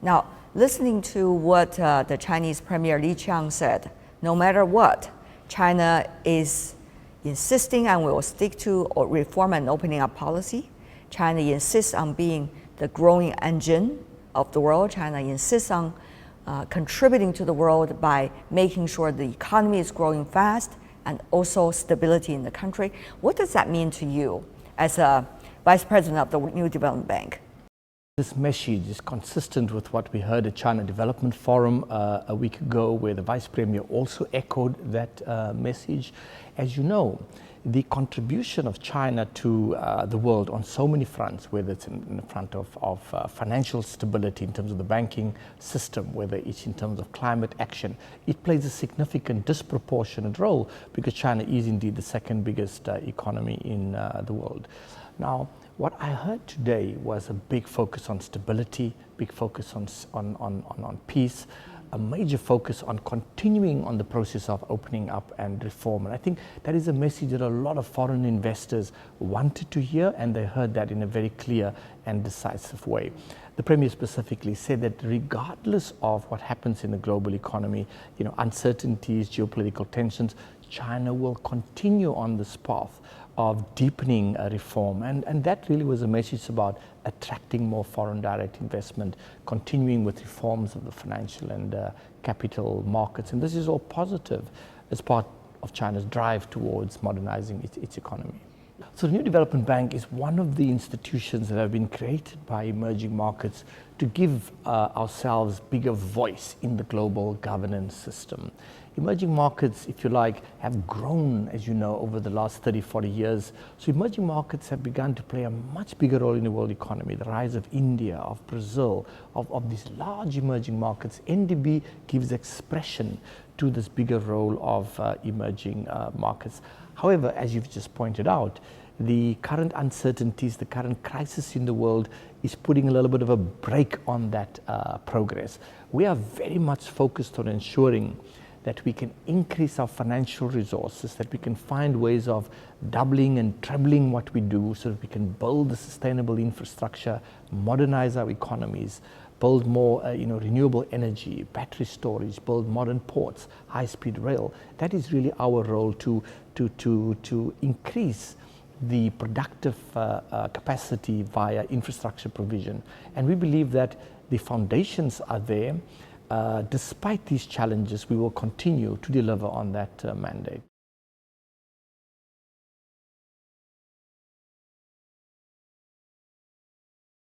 Now, listening to what the Chinese Premier Li Qiang said, no matter what, China is insisting and will stick to reform and opening up policy. China insists on being the growing engine of the world. China insists on contributing to the world by making sure the economy is growing fast and also stability in the country. What does that mean to you as a Vice President of the New Development Bank? This message is consistent with what we heard at China Development Forum a week ago, where the Vice Premier also echoed that message. As you know, the contribution of China to the world on so many fronts, whether it's in the front of financial stability in terms of the banking system, whether it's in terms of climate action, it plays a significant, disproportionate role because China is indeed the second biggest economy in the world. Now, what I heard today was a big focus on stability, big focus on peace, a major focus on continuing on the process of opening up and reform. And I think that is a message that a lot of foreign investors wanted to hear, and they heard that in a very clear and decisive way. The Premier specifically said that regardless of what happens in the global economy, uncertainties, geopolitical tensions, China will continue on this path of deepening reform. And that really was a message about attracting more foreign direct investment, continuing with reforms of the financial and capital markets. And this is all positive as part of China's drive towards modernizing its economy. So the New Development Bank is one of the institutions that have been created by emerging markets to give ourselves bigger voice in the global governance system. Emerging markets, if you like, have grown, as you know, over the last 30, 40 years. So emerging markets have begun to play a much bigger role in the world economy. The rise of India, of Brazil, of these large emerging markets. NDB gives expression to this bigger role of emerging markets. However, as you've just pointed out, the current uncertainties, the current crisis in the world is putting a little bit of a brake on that progress. We are very much focused on ensuring that we can increase our financial resources, that we can find ways of doubling and trebling what we do so that we can build the sustainable infrastructure, modernize our economies, build more renewable energy, battery storage, build modern ports, high-speed rail. That is really our role to increase the productive capacity via infrastructure provision. And we believe that the foundations are there. Despite these challenges, we will continue to deliver on that mandate.